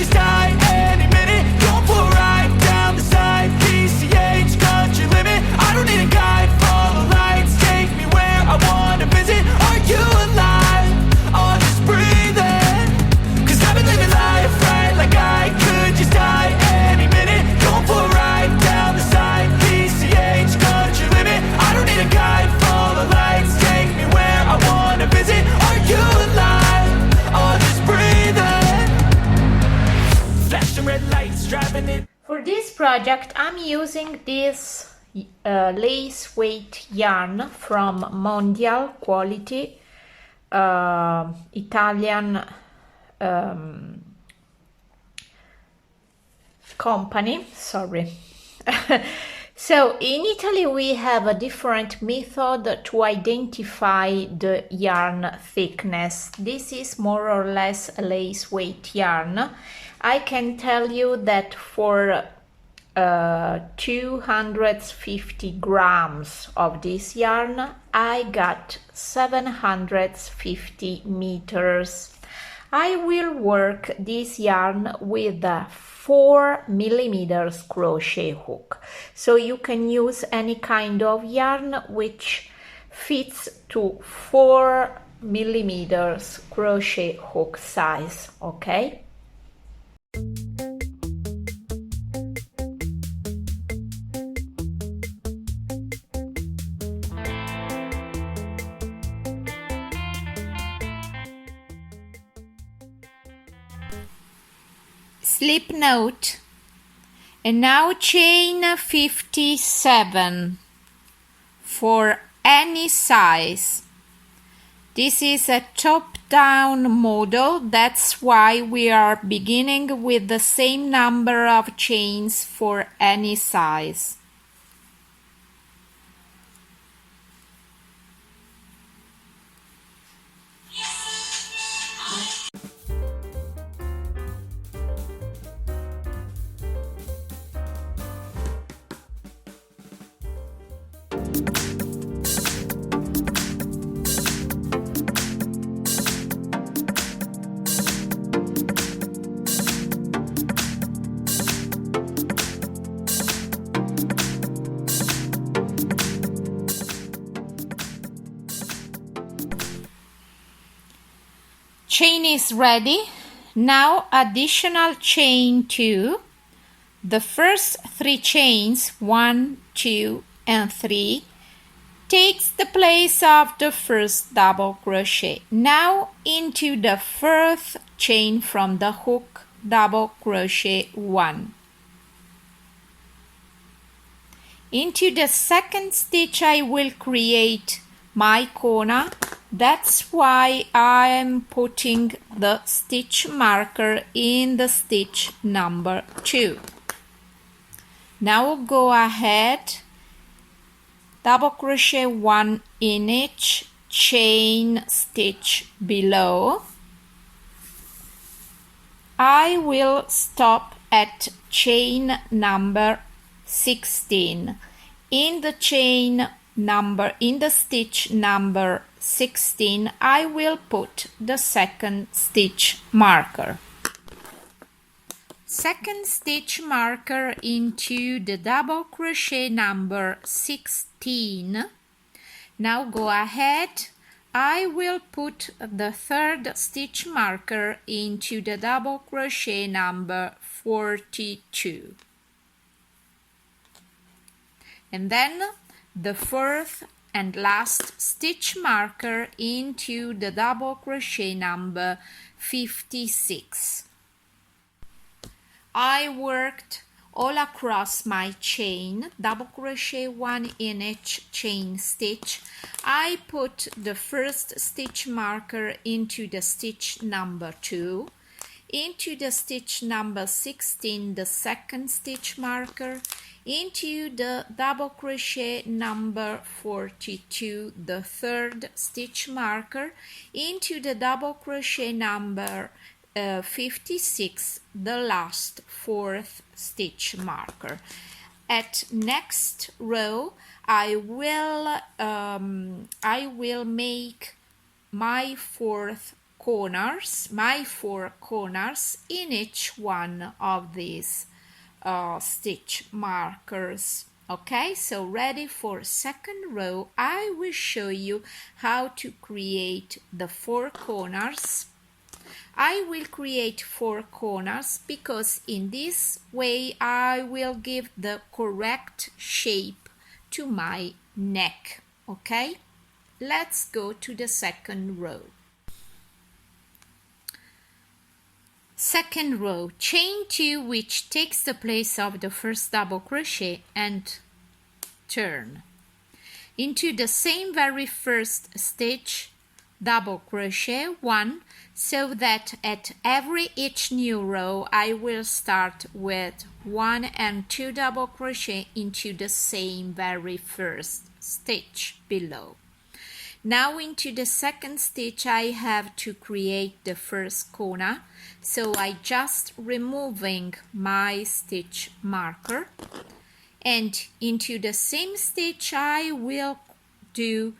just die any minute. Going for a ride down the side, PCH, country limit. I don't need a guide, follow lights, take me where I wanna visit. Are you alive? I'll just breathe in, 'cause I've been living life right like I could just die any minute. Going for a ride down the side, PCH, country limit. I don't need a guide, follow lights, take me where I wanna visit. Are you alive? I'll just breathe in. Flashing red lights, driving it. For this project I'm using this lace weight yarn from Mondial Quality, Italian company, sorry. So in Italy we have a different method to identify the yarn thickness. This is more or less a lace weight yarn. I can tell you that for 250 grams of this yarn I got 750 meters. I will work this yarn with a 4mm crochet hook, so you can use any kind of yarn which fits to 4mm crochet hook size, okay? Slip note, and now chain 57 for any size. This is a top-down model, that's why we are beginning with the same number of chains for any size. Chain is ready. Now additional chain 2. The first 3 chains, 1, 2 and 3, takes the place of the first double crochet. Now into the first chain from the hook, double crochet 1. Into the second stitch I will create my corner. That's why I am putting the stitch marker in the stitch number 2. Now go ahead, double crochet 1 in each chain stitch below. I will stop at chain number 16. In the stitch number 16 I will put the second stitch marker. Second stitch marker into the double crochet number 16. Now go ahead, I will put the third stitch marker into the double crochet number 42. And then the fourth and last stitch marker into the double crochet number 56. I worked all across my chain, double crochet 1 in each chain stitch. I put the first stitch marker into the stitch number 2, into the stitch number 16 the second stitch marker, into the double crochet number 42 the third stitch marker, into the double crochet number 56 the last fourth stitch marker. At next row I will make my fourth corners, my 4 corners in each one of these stitch markers. Okay, so ready for second row. I will show you how to create the 4 corners. I will create 4 corners because in this way I will give the correct shape to my neck. Okay, let's go to the second row. Second row, chain 2, which takes the place of the first double crochet, and turn into the same very first stitch, double crochet 1, so that at each new row I will start with 1 and 2 double crochet into the same very first stitch below. Now into the second stitch I have to create the first corner, so I just removing my stitch marker, and into the same stitch I will do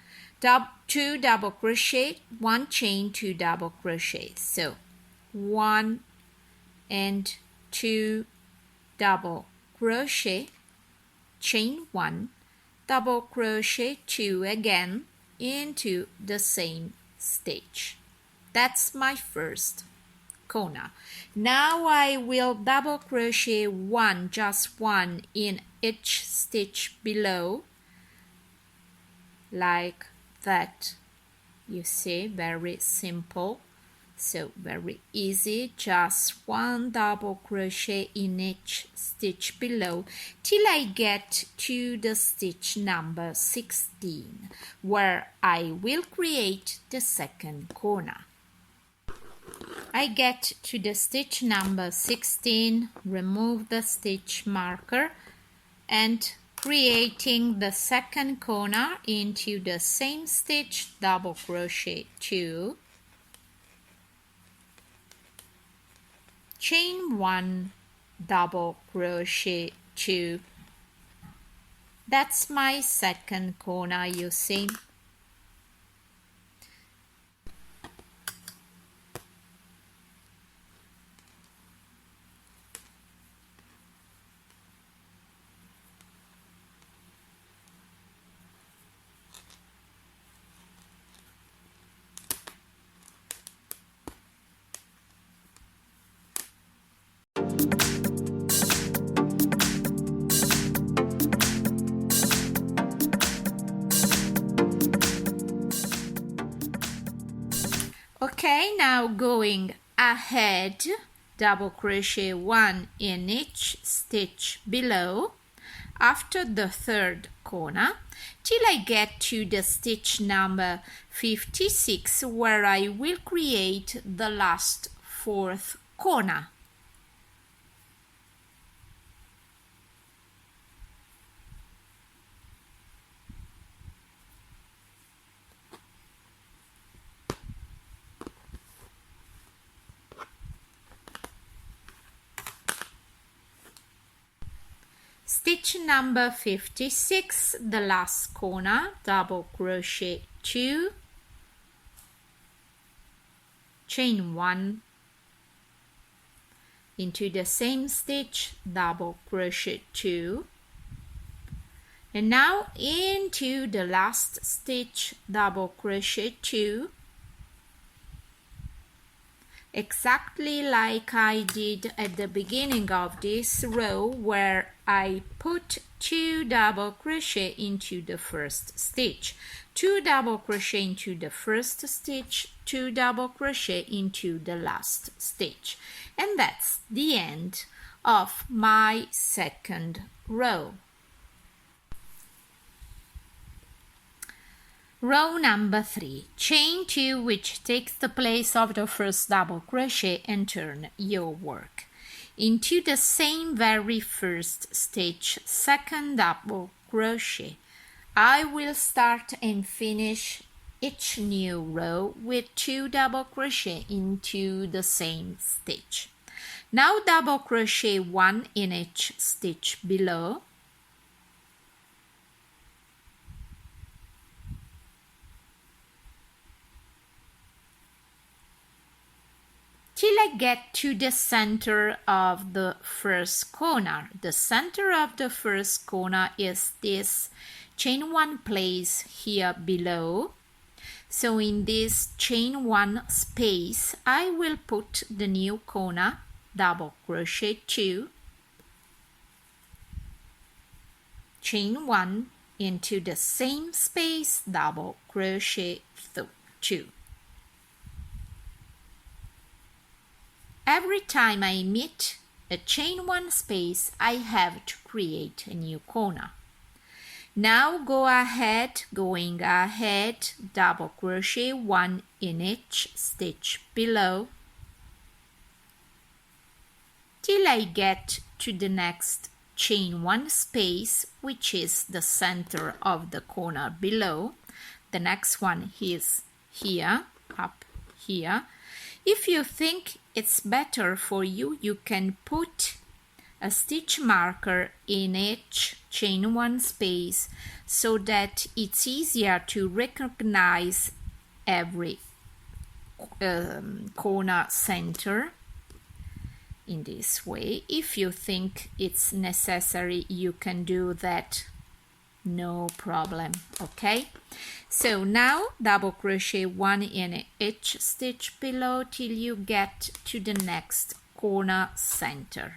2 double crochet, 1 chain, 2 double crochet. So 1 and 2 double crochet, chain 1, double crochet 2 again into the same stitch. That's my first corner. Now I will double crochet 1, just 1 in each stitch below, like that. You see, very simple, so very easy. Just 1 double crochet in each stitch below till I get to the stitch number 16, where I will create the second corner. I get to the stitch number 16, remove the stitch marker, and creating the second corner into the same stitch, double crochet 2, chain 1, double crochet 2. That's my second corner, you see. Okay, now going ahead, double crochet 1 in each stitch below after the third corner till I get to the stitch number 56, where I will create the last 4th corner. Stitch number 56, the last corner, double crochet 2, chain 1, into the same stitch, double crochet 2, and now into the last stitch, double crochet 2, exactly like I did at the beginning of this row, where I put 2 double crochet into the first stitch, 2 double crochet into the first stitch, 2 double crochet into the last stitch, and that's the end of my second row. Row number 3, chain 2, which takes the place of the first double crochet, and turn your work into the same very first stitch, second double crochet. I will start and finish each new row with 2 double crochet into the same stitch. Now double crochet 1 in each stitch below, till I get to the center of the first corner. The center of the first corner is this chain 1 place here below. So in this chain 1 space, I will put the new corner, double crochet 2, chain 1 into the same space, double crochet 2. Every time I meet a chain 1 space, I have to create a new corner. Now going ahead, double crochet 1 in each stitch below till I get to the next chain 1 space, which is the center of the corner below. The next one is here, up here. If you think it's better for you, you can put a stitch marker in each chain 1 space so that it's easier to recognize every corner center. In this way, if you think it's necessary, you can do that, no problem. Okay, so now double crochet 1 in each stitch below till you get to the next corner center.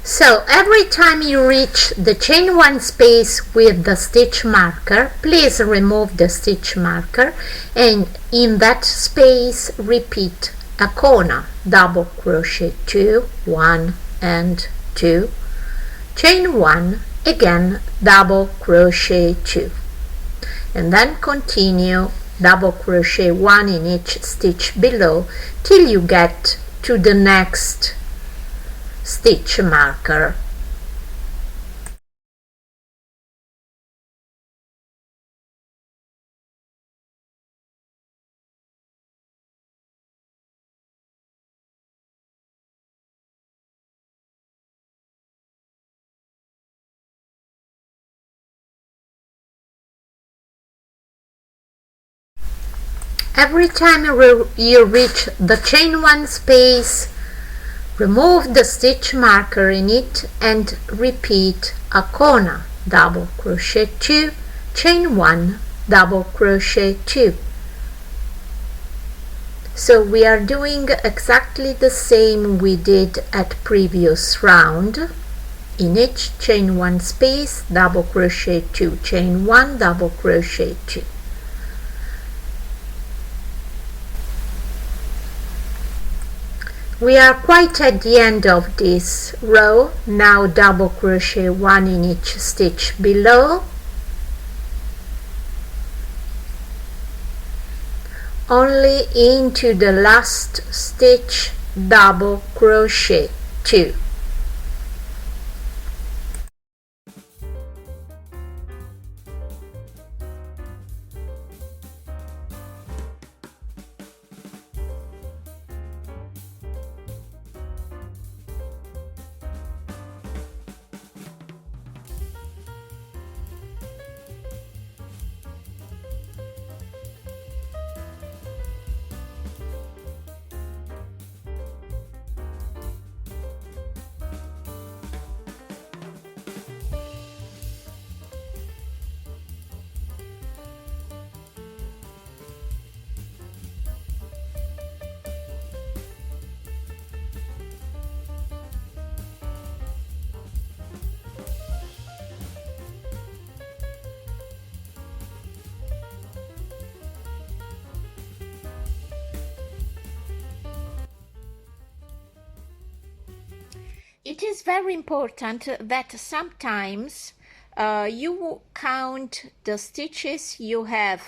So every time you reach the chain 1 space with the stitch marker, please remove the stitch marker and in that space repeat a corner, double crochet 2, 1 and 2, chain 1, again double crochet 2, and then continue double crochet 1 in each stitch below till you get to the next stitch marker. Every time you reach the chain 1 space, remove the stitch marker in it and repeat a corner, double crochet 2, chain 1, double crochet 2. So we are doing exactly the same we did at previous round. In each chain 1 space, double crochet 2, chain 1, double crochet 2. We are quite at the end of this row. Now double crochet 1 in each stitch below, only into the last stitch double crochet 2. It is very important that sometimes you count the stitches you have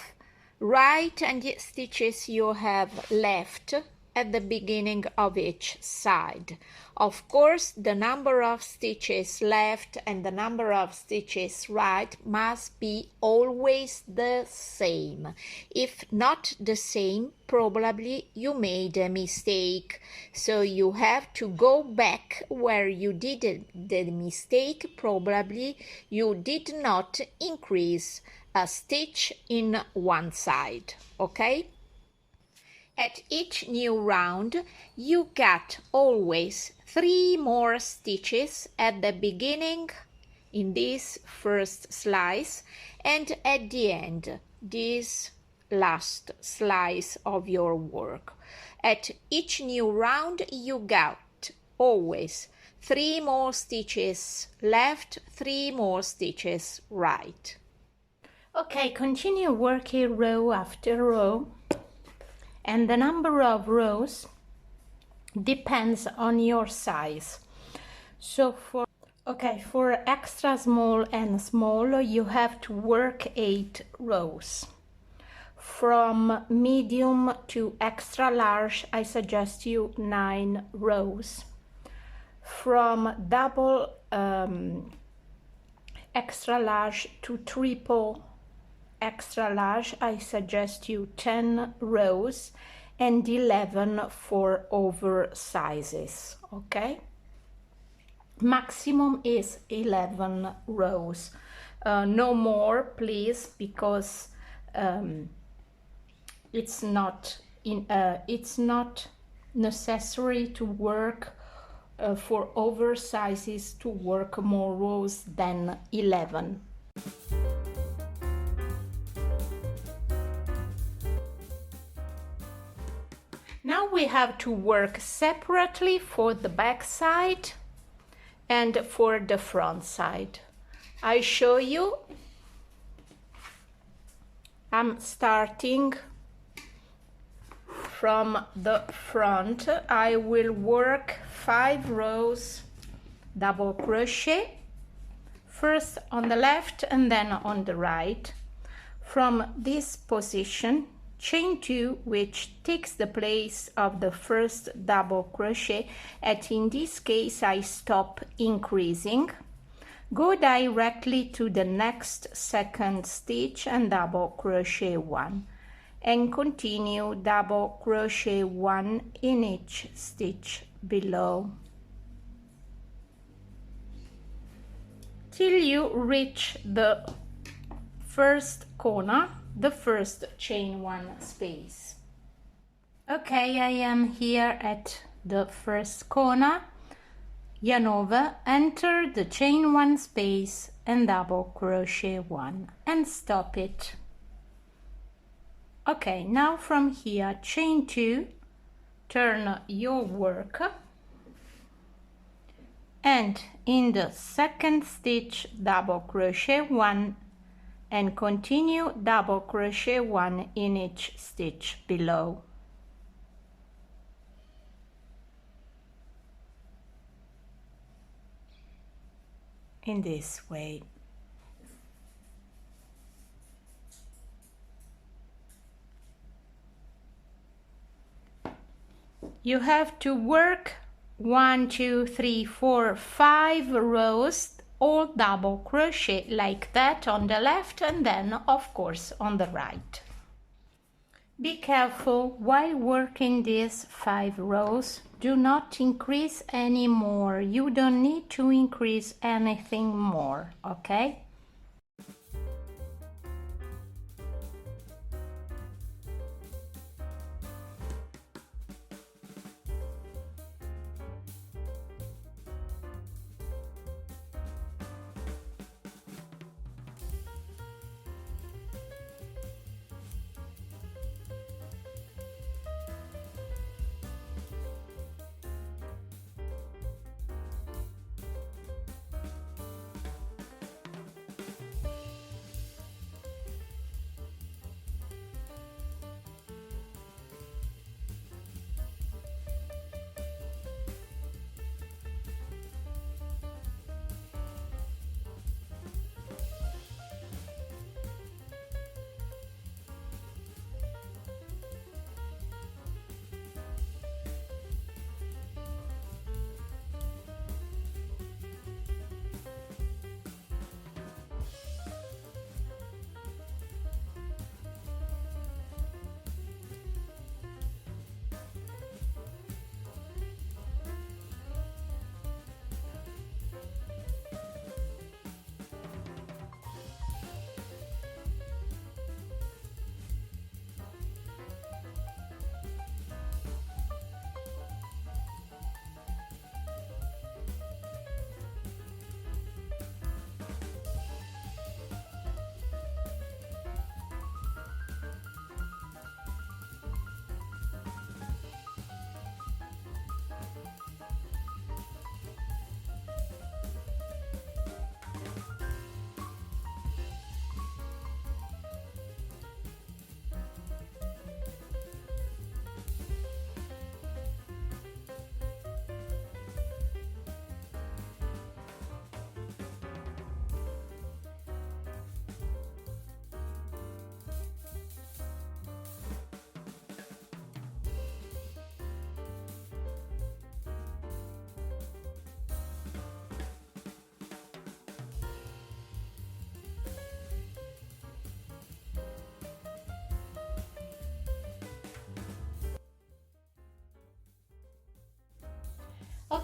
right and the stitches you have left at the beginning of each side. Of course, the number of stitches left and the number of stitches right must be always the same. If not the same, probably you made a mistake. So you have to go back where you did the mistake. Probably you did not increase a stitch in one side, okay? At each new round, you get always 3 more stitches at the beginning in this first slice and at the end, this last slice of your work. At each new round, you get always 3 more stitches left, 3 more stitches right. Okay, continue working row after row, and the number of rows depends on your size. So for extra small and small, you have to work 8 rows. From medium to extra large, I suggest you 9 rows. From double extra large to triple extra large, I suggest you 10 rows and 11 for oversizes, okay? Maximum is 11 rows, no more please, because it's not necessary to work for oversizes to work more rows than 11. Now we have to work separately for the back side and for the front side. I show you. I'm starting from the front. I will work 5 rows double crochet, first on the left and then on the right. From this position, chain 2, which takes the place of the first double crochet, and in this case I stop increasing. Go directly to the next second stitch and double crochet 1, and continue double crochet 1 in each stitch below till you reach the first corner, the first chain 1 space. Okay, I am here at the first corner, yarn over, enter the chain 1 space and double crochet 1 and stop it. Okay, now from here, chain 2, turn your work, and in the second stitch double crochet 1 and continue double crochet 1 in each stitch below. In this way. You have to work 1, 2, 3, 4, 5 rows, all double crochet like that on the left and then of course on the right. Be careful while working these 5 rows, do not increase any more. You don't need to increase anything more, okay?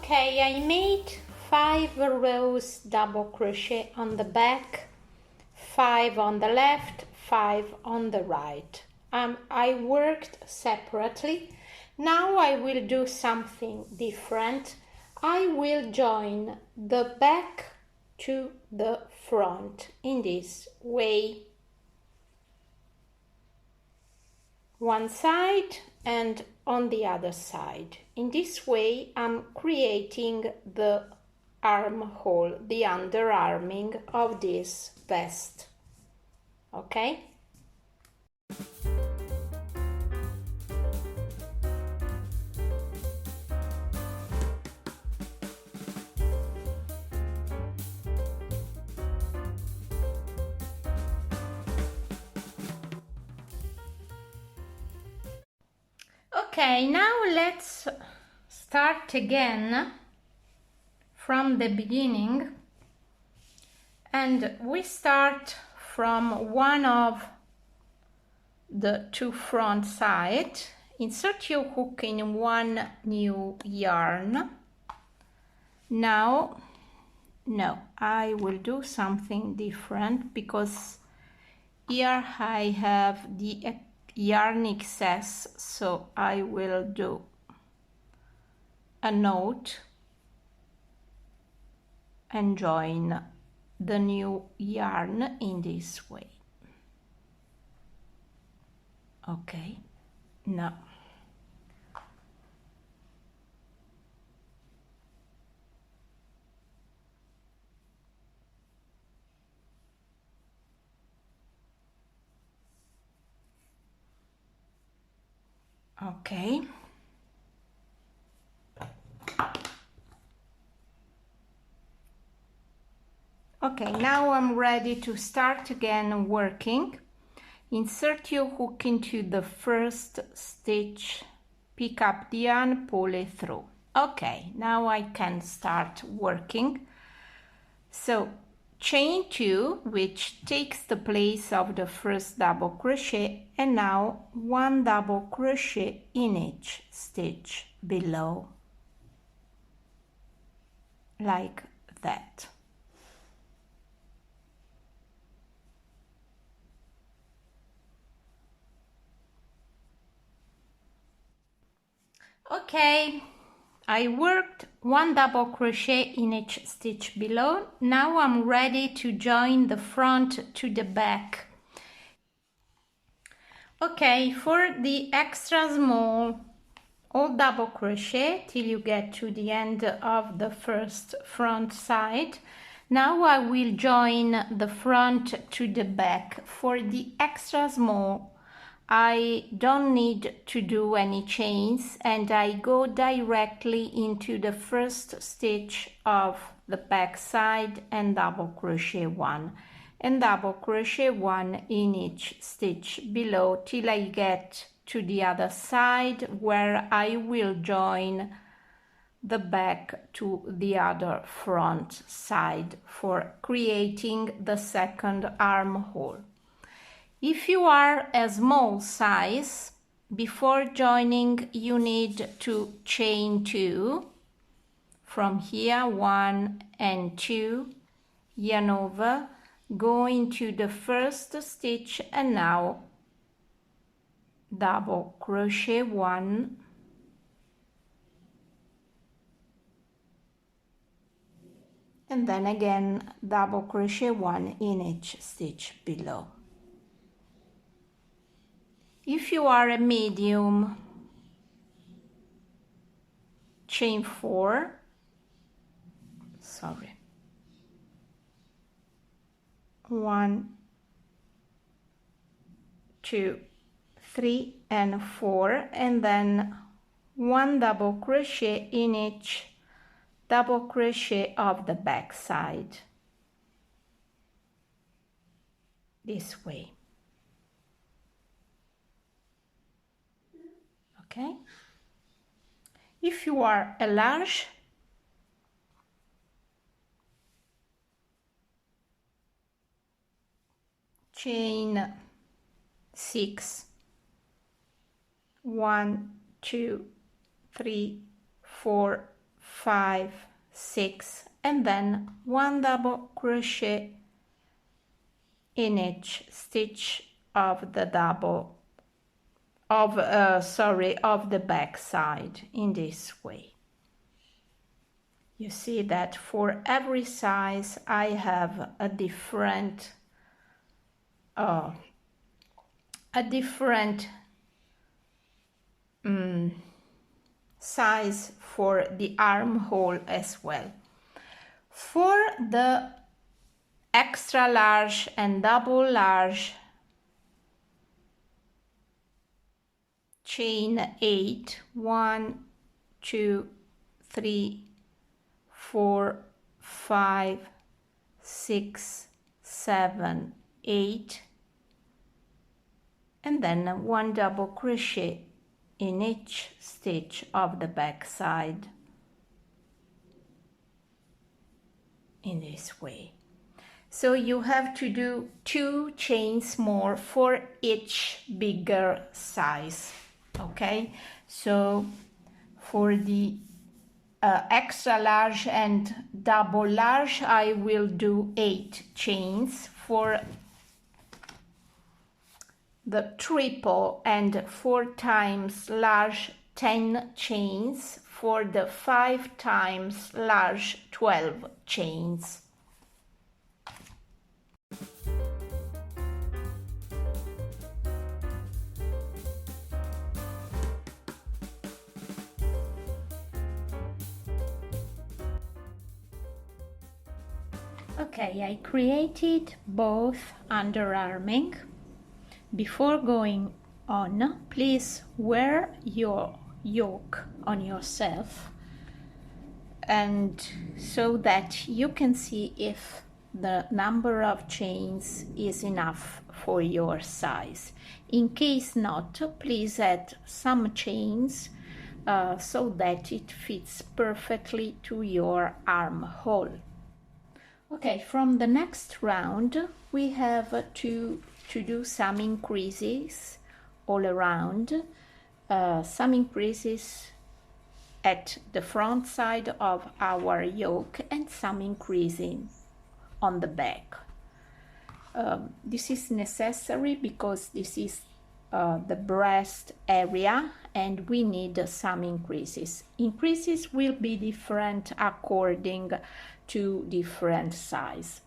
Okay, I made 5 rows double crochet on the back, 5 on the left, 5 on the right. I worked separately. Now I will do something different. I will join the back to the front in this way. One side and on the other side. In this way I'm creating the armhole, the underarming of this vest. Okay? Okay, now let's start again from the beginning, and we start from one of the two front sides. Insert your hook in one new yarn. Now, no, I will do something different because here I have the yarn excess, so I will do a knot and join the new yarn in this way. Okay, now okay. Okay, now I'm ready to start again working. Insert your hook into the first stitch, pick up the yarn, pull it through. Okay, now I can start working. So chain 2, which takes the place of the first double crochet, and now 1 double crochet in each stitch below, like that. Okay, I worked 1 double crochet in each stitch below. Now I'm ready to join the front to the back. Okay, for the extra small, all double crochet till you get to the end of the first front side. Now I will join the front to the back. For the extra small, I don't need to do any chains, and I go directly into the first stitch of the back side and double crochet 1 and double crochet 1 in each stitch below till I get to the other side, where I will join the back to the other front side for creating the second armhole. If you are a small size, before joining you need to chain 2 from here, 1 and 2, yarn over, go into the first stitch, and now double crochet 1 and then again double crochet 1 in each stitch below. If you are a medium, chain 4, sorry, 1, 2, 3 and 4, and then 1 double crochet in each double crochet of the back side, this way. Okay, if you are a large, chain 6, 1, 2, 3, 4, 5, 6, and then 1 double crochet in each stitch of the of the back side, in this way. You see that for every size I have a different size for the armhole as well. For the extra large and double large, chain 8, 1, 2, 3, 4, 5, 6, 7, 8, and then 1 double crochet in each stitch of the back side, in this way. So you have to do 2 chains more for each bigger size. Okay, so for the extra large and double large I will do 8 chains. For the triple and 4 times large, 10 chains. For the 5 times large, 12 chains. Okay, I created both underarming. Before going on, please wear your yoke on yourself, and so that you can see if the number of chains is enough for your size. In case not, please add some chains so that it fits perfectly to your armhole. Okay, from the next round we have to do some increases all around, some increases at the front side of our yoke and some increasing on the back. This is necessary because this is the breast area and we need some increases. Increases will be different according to different size.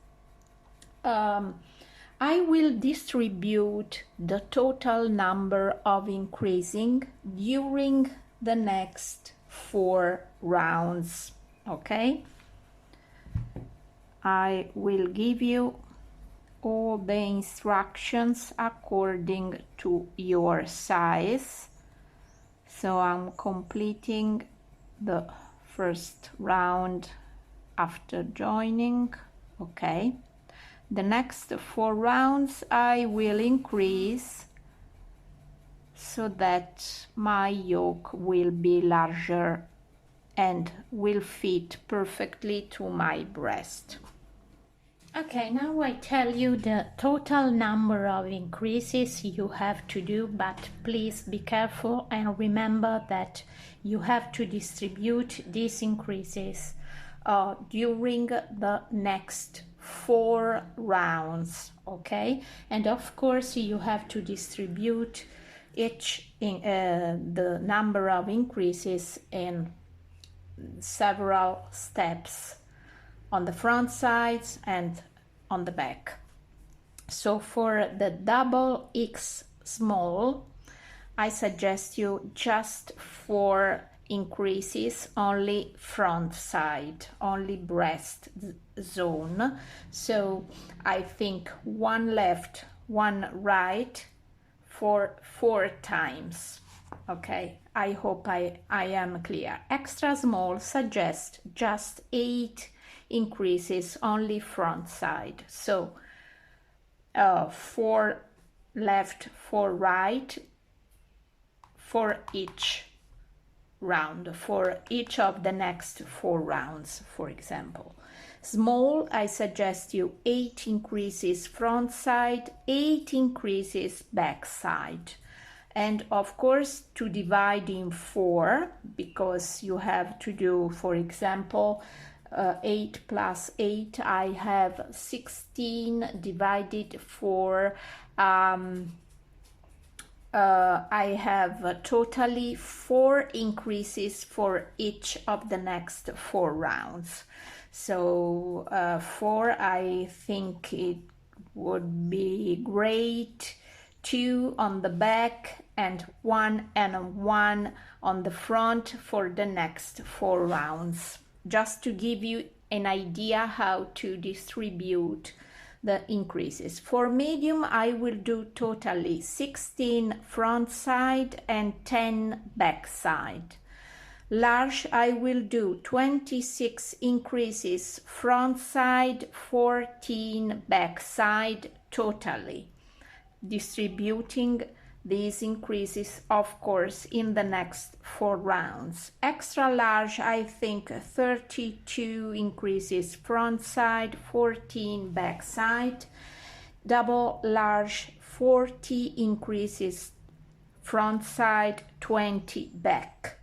I will distribute the total number of increasing during the next 4 rounds. Okay, I will give you all the instructions according to your size. So I'm completing the first round after joining. Okay, the next 4 rounds I will increase so that my yoke will be larger and will fit perfectly to my breast. Okay, now I tell you the total number of increases you have to do, but please be careful and remember that you have to distribute these increases during the next 4 rounds. Okay, and of course you have to distribute each the number of increases in several steps on the front sides and on the back. So for the double X small, I suggest you just 4 increases only front side, only breast zone. So I think 1 left, 1 right for 4 times. Okay, I hope I am clear. Extra small suggest just 8 increases only front side. So 4 left, 4 right for each round, for each of the next 4 rounds, for example. Small, I suggest you 8 increases front side, 8 increases back side. and of course to divide in 4, because you have to do, for example, 8 plus 8, I have 16 divided 4. I have totally 4 increases for each of the next 4 rounds. So 4, I think it would be great. 2 on the back and 1 and 1 on the front for the next 4 rounds. Just to give you an idea how to distribute the increases. For medium, I will do totally 16 front side and 10 back side. Large, I will do 26 increases front side, 14 back side totally, distributing these increases, of course, in the next 4 rounds. Extra large, I think 32 increases front side, 14 back side. Double large, 40 increases front side, 20 back.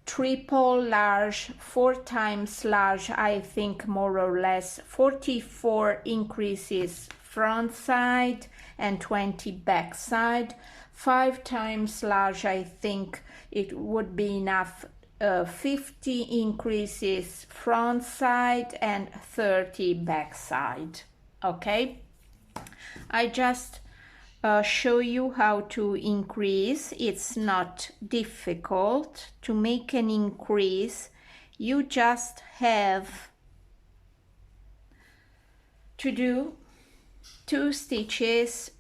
Triple large, 4 times large, I think more or less 44 increases front side and 20 back side. 5 times large, I think it would be enough, 50 increases front side and 30 back side. Okay, I just show you how to increase. It's not difficult to make an increase. You just have to do 2 stitches,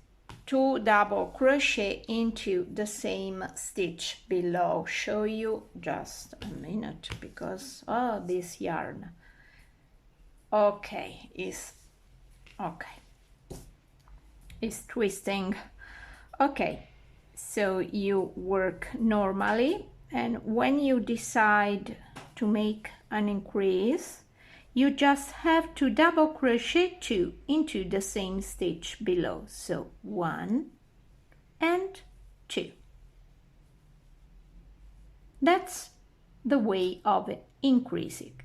2 double crochet into the same stitch below. Show you just a minute, because this yarn, okay, is twisting. Okay, so you work normally, and when you decide to make an increase, you just have to double crochet 2 into the same stitch below. So 1 and 2. That's the way of increasing.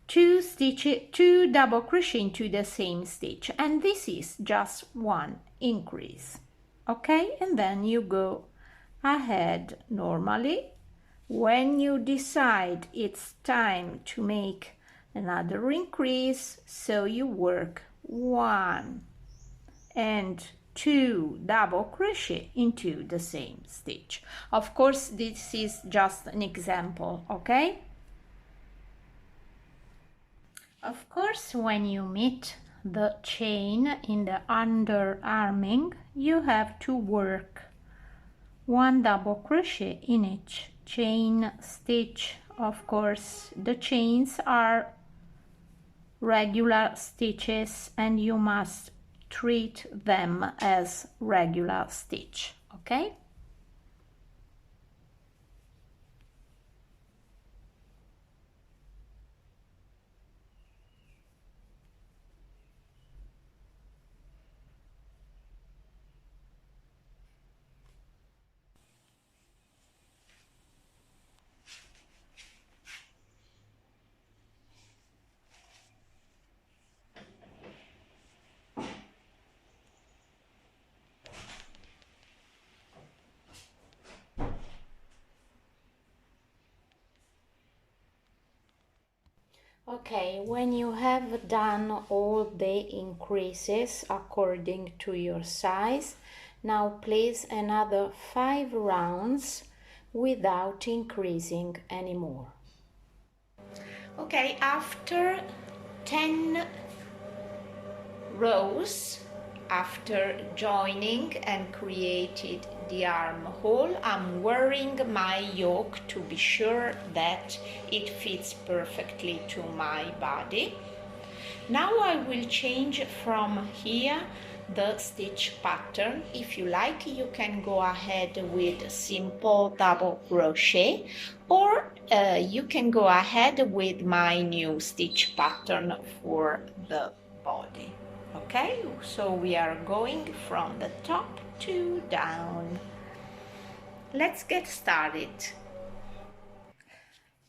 2 stitches, 2 double crochet into the same stitch, and this is just 1 increase. Okay, and then you go ahead normally. When you decide it's time to make another increase, so you work 1 and 2 double crochet into the same stitch. Of course, this is just an example, okay? Of course, when you meet the chain in the underarming, you have to work 1 double crochet in each chain stitch. Of course, the chains are regular stitches and you must treat them as regular stitch, okay? Okay, when you have done all the increases according to your size, now place another 5 rounds without increasing anymore. Okay, after 10 rows, after joining and created the armhole, I'm wearing my yoke to be sure that it fits perfectly to my body. Now I will change from here the stitch pattern. If you like, you can go ahead with simple double crochet, or you can go ahead with my new stitch pattern for the body. Okay, so we are going from the top to down. Let's get started.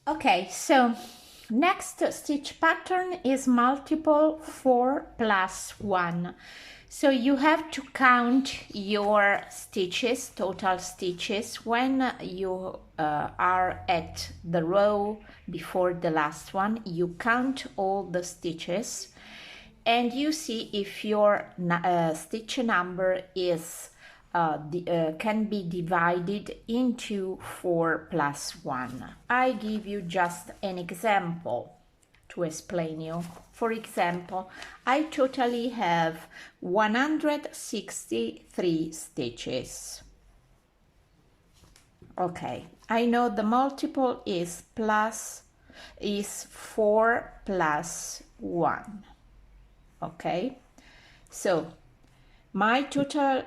Okay, so next stitch pattern is multiple 4 plus 1. So you have to count your stitches, total stitches, when you are at the row before the last one. You count all the stitches and you see if your stitch number is can be divided into 4 plus 1. I give you just an example to explain you. For example, I totally have 163 stitches. Okay, I know the multiple is 4 plus 1. Okay, so my total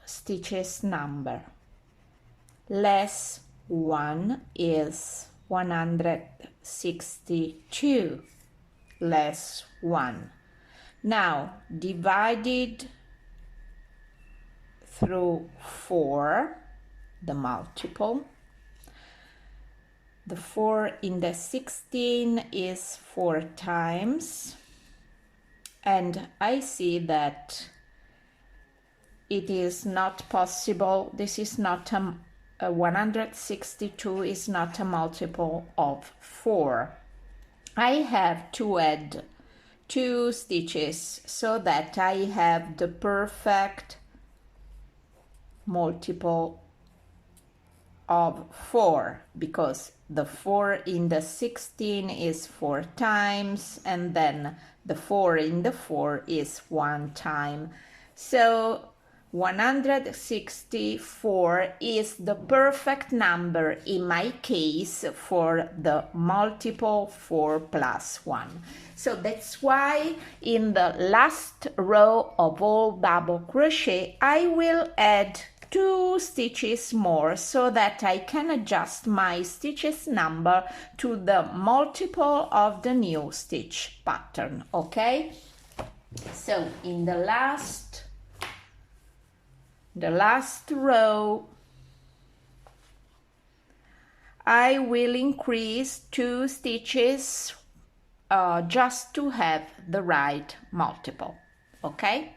stitches number less 1 is 162 less 1. Now divided through 4, the multiple. The 4 in the 16 is 4 times, and I see that it is not possible. This is not a 162 is not a multiple of 4. I have to add 2 stitches so that I have the perfect multiple of 4, because the 4 in the 16 is 4 times, and then the 4 in the 4 is 1 time. So 164 is the perfect number in my case for the multiple 4 plus 1. So that's why in the last row of all double crochet I will add 2 stitches more so that I can adjust my stitches number to the multiple of the new stitch pattern. Okay, so in the last row I will increase 2 stitches just to have the right multiple. Okay.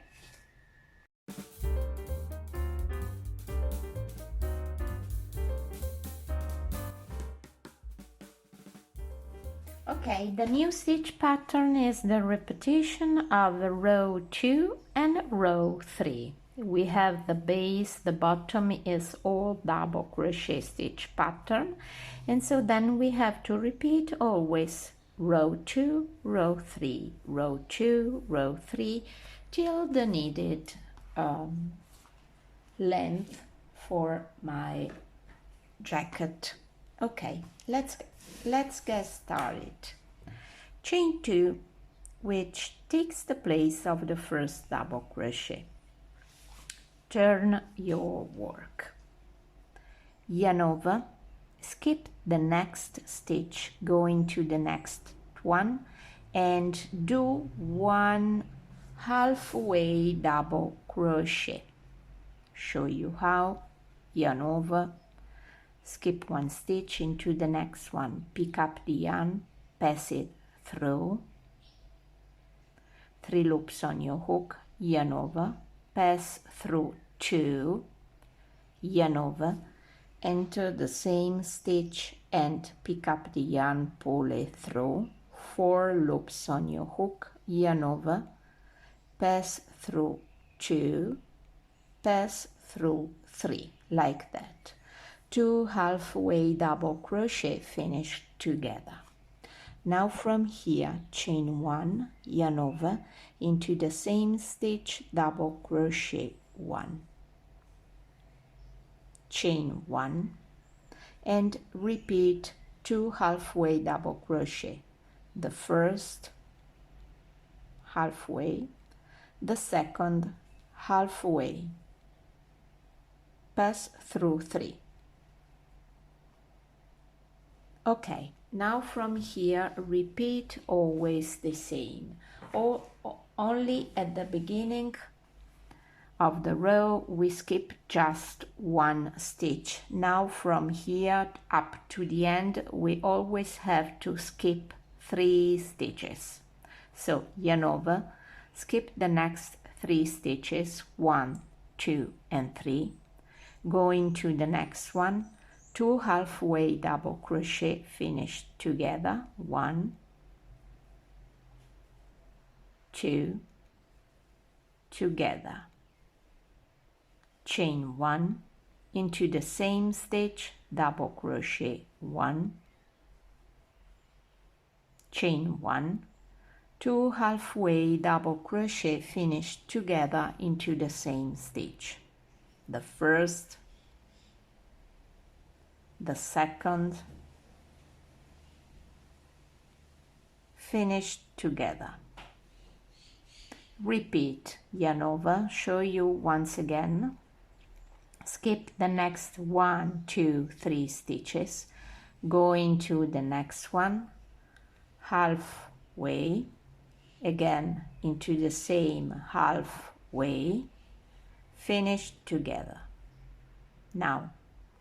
Okay, the new stitch pattern is the repetition of row 2 and row 3. We have the base, the bottom is all double crochet stitch pattern, and so then we have to repeat always row 2, row 3, row 2, row 3 till the needed length for my jacket. Okay, let's get started. Chain 2, which takes the place of the first double crochet. Turn your work. Yarn over, skip the next stitch, go into the next one and do 1 halfway double crochet. Show you how. Yarn over, skip 1 stitch into the next one, pick up the yarn, pass it through, 3 loops on your hook, yarn over, pass through 2, yarn over, enter the same stitch and pick up the yarn, pull it through, 4 loops on your hook, yarn over, pass through 2, pass through 3, like that. 2 halfway double crochet finished together. Now from here, chain 1, yarn over, into the same stitch, double crochet 1, chain 1, and repeat 2 halfway double crochet. The first halfway, the second halfway, pass through 3. Okay, now from here repeat always the same. only at the beginning of the row we skip just one stitch. Now from here up to the end we always have to skip 3 stitches. So yarn over, skip the next 3 stitches, 1, 2 and 3, go into the next one, 2 halfway double crochet, finish together, 1, 2, together, chain 1, into the same stitch, double crochet 1, chain 1, 2 halfway double crochet, finish together into the same stitch, the first, the second, finish together. Repeat, yarn over, show you once again, skip the next 1, 2, 3 stitches, go into the next one, halfway, again into the same halfway, finish together. Now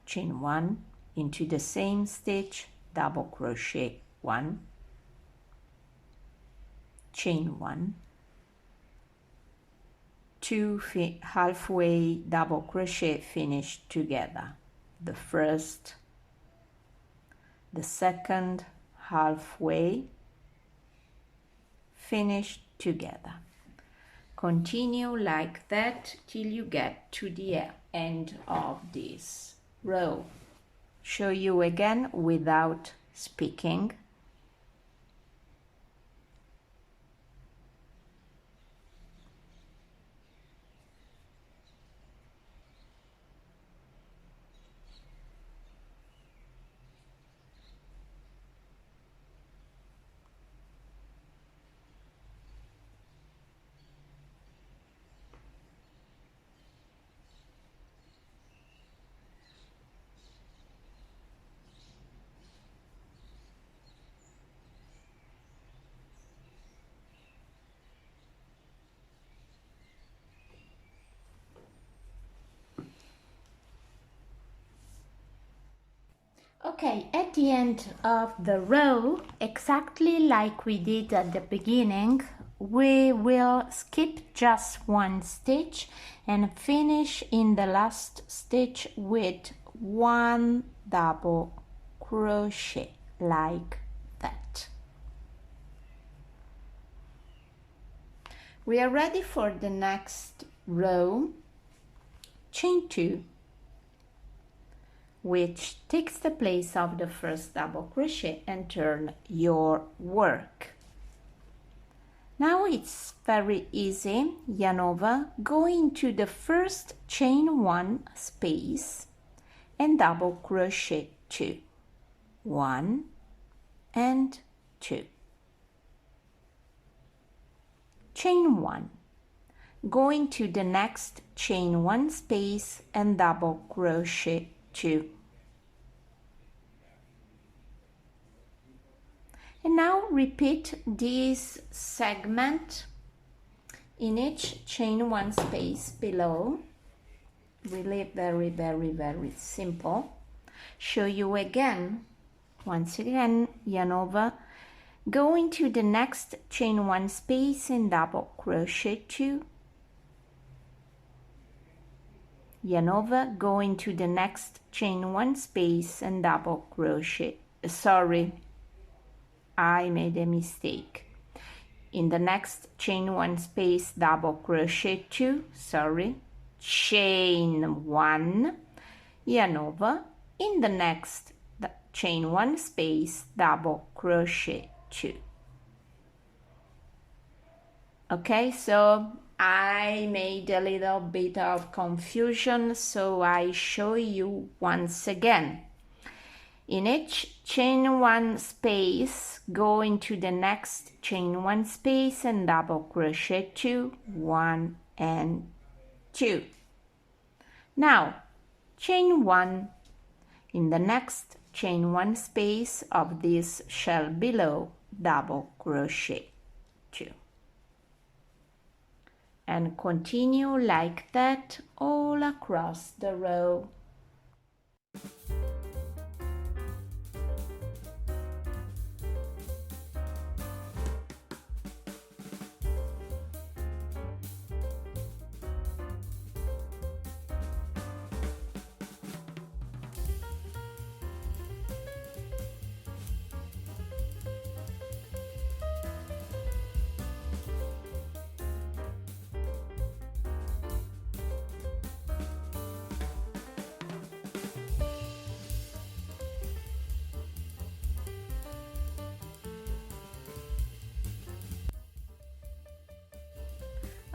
chain 1 into the same stitch, double crochet 1, chain 1, 2 halfway double crochet, finish together, the first, the second, halfway, finish together. Continue like that till you get to the end of this row. Show you again without speaking. Okay, at the end of the row, exactly like we did at the beginning, we will skip just one stitch and finish in the last stitch with 1 double crochet like that. We are ready for the next row. Chain 2, which takes the place of the first double crochet, and turn your work. Now it's very easy, yarn over, go into the first chain 1 space and double crochet 2, 1 and 2, chain 1, go into the next chain 1 space and double crochet 2. And now repeat this segment in each chain 1 space below. Really very simple. Show you again, once again, yarn over, go into the next chain 1 space and double crochet 2, yarn over, go into the next chain 1 space and double crochet, sorry, I made a mistake, in the next chain 1 space double crochet 2, sorry, chain 1, yarn over, in the next chain 1 space double crochet 2. Okay, so I made a little bit of confusion, so I show you once again. In each chain 1 space, go into the next chain 1 space and double crochet 2, 1 and 2. Now chain 1 in the next chain 1 space of this shell below, double crochet 2. and continue like that all across the row.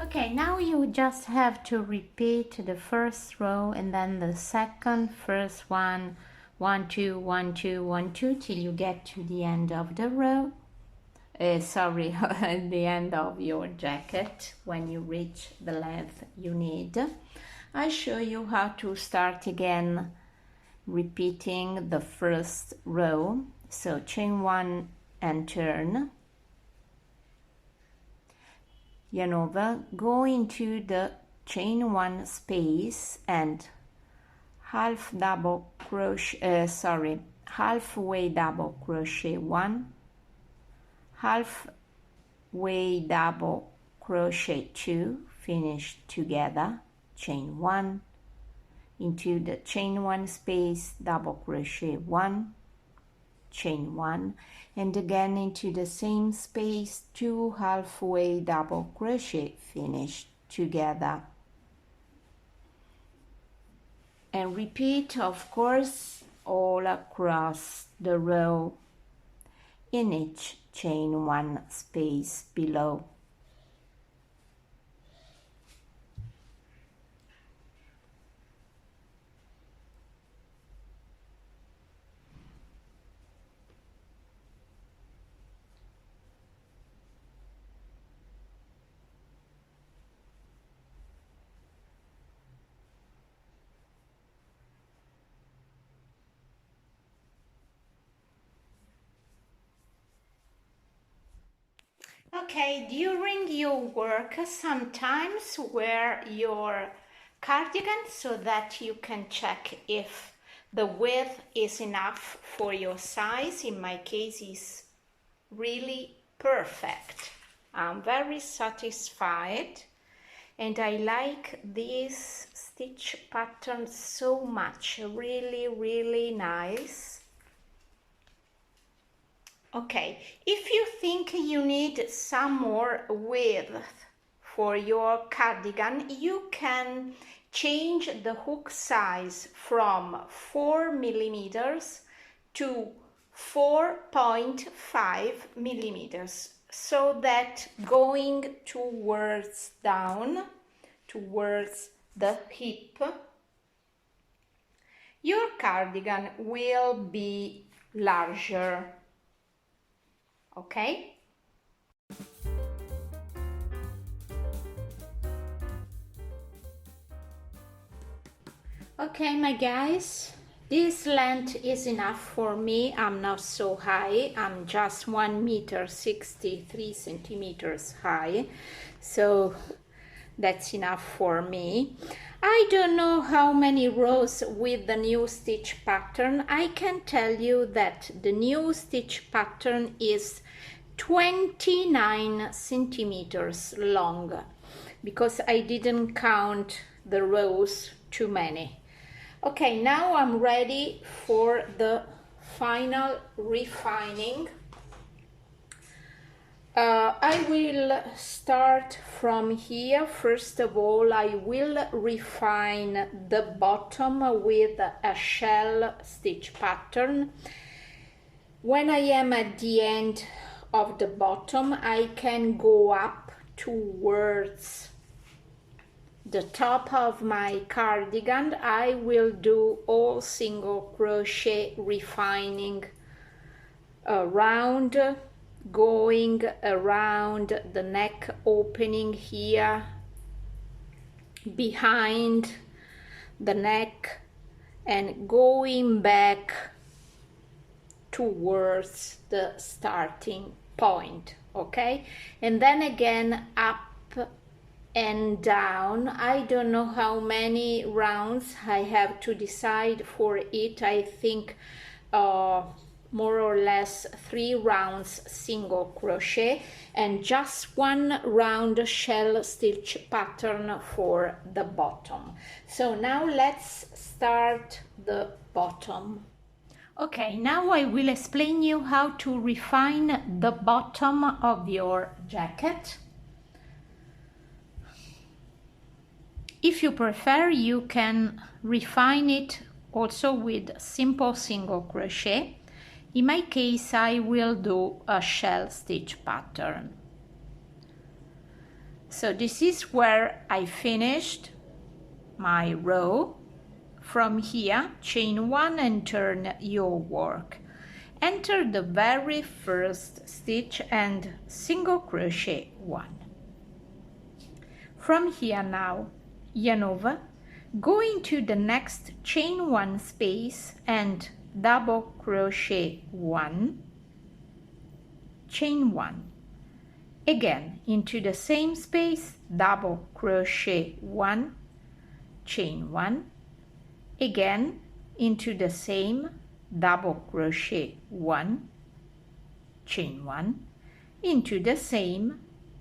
Okay, now you just have to repeat the first row and then the second, first one, 1 2 1 2 1 2 till you get to the end of the row. Sorry, the end of your jacket when you reach the length you need. I show you how to start again, repeating the first row. So chain 1 and turn, yarn over, go into the chain 1 space and halfway double crochet 1, halfway double crochet 2, finish together, chain 1, into the chain 1 space, double crochet 1, chain 1, and again into the same space, 2 halfway double crochet, finish together, and repeat, of course, all across the row in each chain 1 space below. Okay, during your work, sometimes wear your cardigan so that you can check if the width is enough for your size. In my case, it's really perfect. I'm very satisfied and I like this stitch pattern so much. Really nice. Okay, if you think you need some more width for your cardigan, you can change the hook size from 4 millimeters to 4.5 millimeters, so that going towards down, towards the hip, your cardigan will be larger. Okay? Okay, my guys, this length is enough for me. I'm not so high. I'm just 1 meter 63 centimeters high, so that's enough for me. I don't know how many rows with the new stitch pattern. I can tell you that the new stitch pattern is 29 centimeters long, because I didn't count the rows too many. Okay, now I'm ready for the final refining. I will start from here. First of all, I will refine the bottom with a shell stitch pattern. When I am at the end of the bottom, I can go up towards the top of my cardigan. I will do all single crochet refining around, going around the neck opening here, behind the neck, and going back towards the starting point. Okay, and then again up and down. I don't know how many rounds I have to decide for it. I think more or less 3 rounds single crochet and just 1 round shell stitch pattern for the bottom. So now let's start the bottom. Okay, now I will explain you how to refine the bottom of your jacket. If you prefer, you can refine it also with simple single crochet. In my case, I will do a shell stitch pattern. So this is where I finished my row. From here, chain 1 and turn your work. Enter the very first stitch and single crochet 1. From here now, yarn over, go into the next chain 1 space and double crochet 1, chain 1, again into the same space, double crochet 1, chain 1, again into the same, double crochet 1, chain 1, into the same,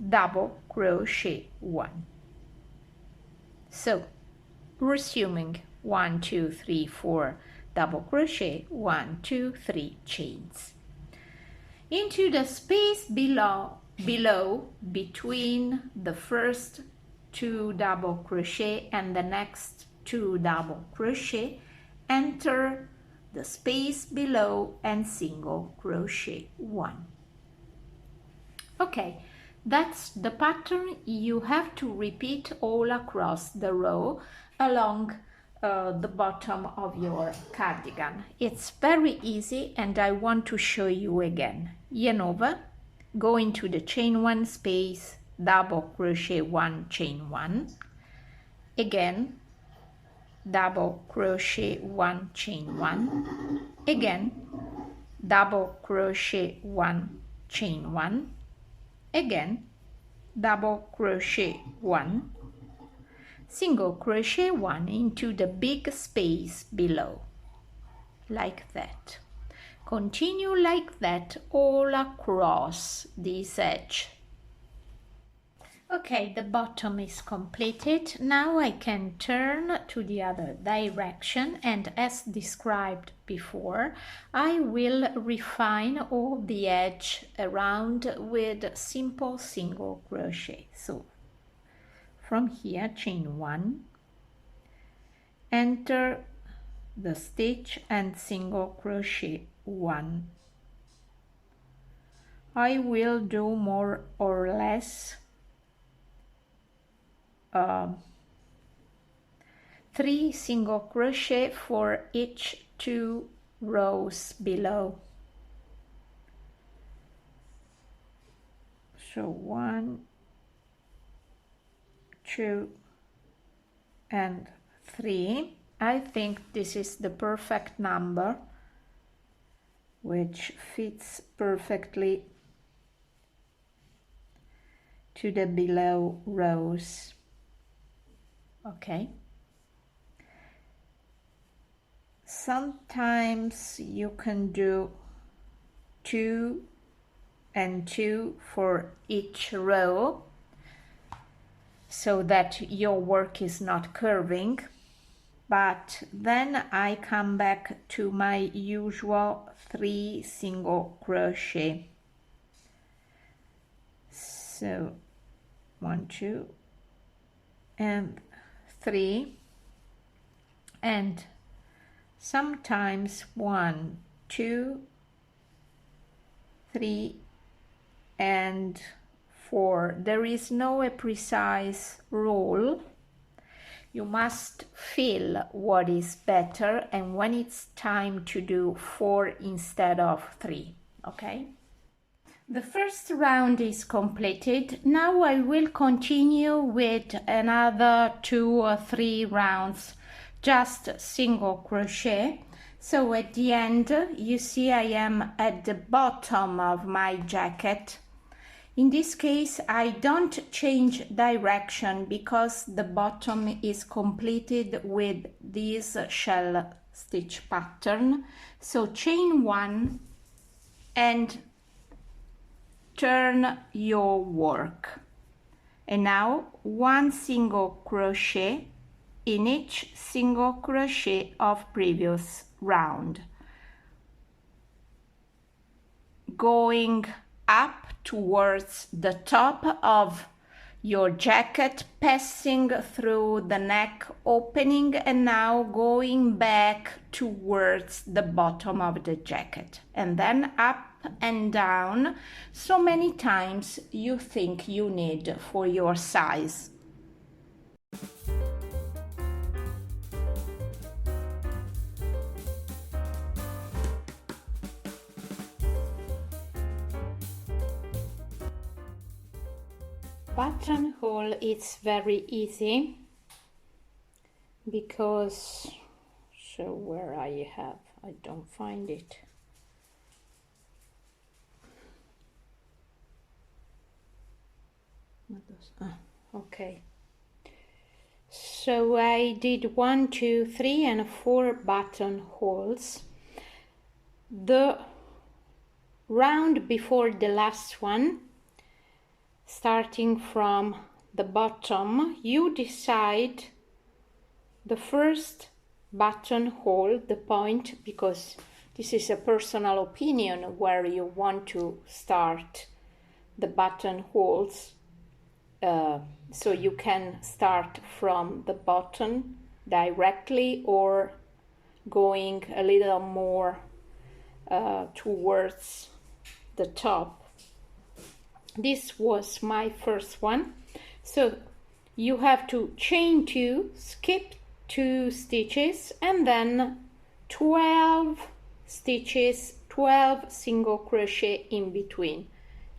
double crochet 1. So resuming 1, 2, 3, 4 double crochet, 1, 2, 3 chains. Into the space below between the first 2 double crochet and the next 2 double crochet, enter the space below and single crochet 1. Okay, that's the pattern. You have to repeat all across the row along the bottom of your cardigan. It's very easy and I want to show you again. Yarn over, go into the chain 1 space, double crochet 1, chain 1, again double crochet 1, chain 1, again double crochet 1, chain 1, again double crochet 1, single crochet 1 into the big space below, like that. Continue like that all across this edge. Okay, the bottom is completed. Now I can turn to the other direction and, as described before, I will refine all the edge around with simple single crochet. So from here, chain 1, enter the stitch and single crochet 1. I will do more or less 3 single crochet for each 2 rows below. So 1, 2 and 3. I think this is the perfect number, which fits perfectly to the below rows. Okay. Sometimes you can do 2 and 2 for each row so that your work is not curving, but then I come back to my usual 3 single crochet. So 1, 2 and 3, and sometimes 1, 2, 3 and 4. There is no precise rule. You must feel what is better and when it's time to do 4 instead of 3. Okay? The first round is completed. Now I will continue with another 2 or 3 rounds, just single crochet. So at the end, you see I am at the bottom of my jacket. In this case, I don't change direction because the bottom is completed with this shell stitch pattern. So chain 1 and turn your work. And now 1 single crochet in each single crochet of previous round. Going up towards the top of your jacket, passing through the neck opening, and now going back towards the bottom of the jacket, and then up and down so many times you think you need for your size. Buttonhole is very easy because, so where I don't find it. Okay. So I did 1, 2, 3 and 4 buttonholes. The round before the last one, starting from the bottom, you decide the first buttonhole, the point, because this is a personal opinion where you want to start the buttonholes. So you can start from the bottom directly or going a little more towards the top. This was my first one. So you have to chain 2, skip 2 stitches, and then 12 stitches, 12 single crochet in between.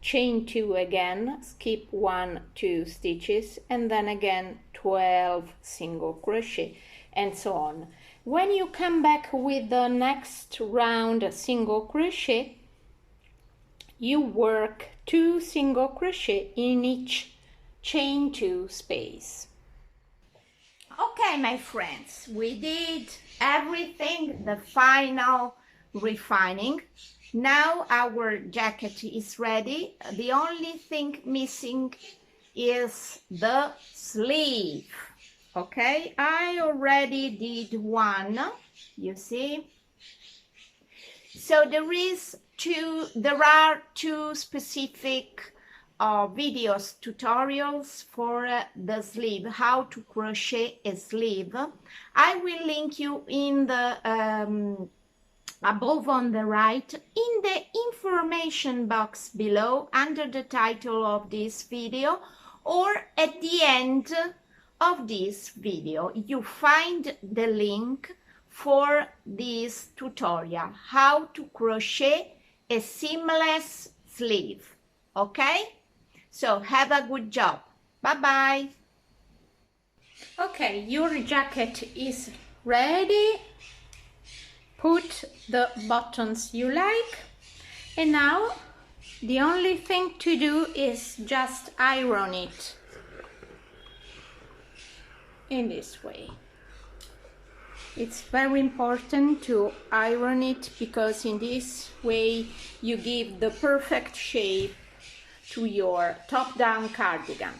Chain 2 again, skip 1, 2 stitches, and then again 12 single crochet, and so on. When you come back with the next round single crochet, you work 2 single crochet in each chain 2 space. Okay, my friends, we did everything, the final refining. Now our jacket is ready. The only thing missing is the sleeve. Okay, I already did one, you see. So there are two specific videos, tutorials for the sleeve, how to crochet a sleeve. I will link you in the above on the right, in the information box below under the title of this video, or at the end of this video you find the link for this tutorial, how to crochet a seamless sleeve. Okay, so have a good job. Bye bye. Okay, your jacket is ready. Put the buttons you like, and now the only thing to do is just iron it in this way. It's very important to iron it because in this way you give the perfect shape to your top-down cardigan.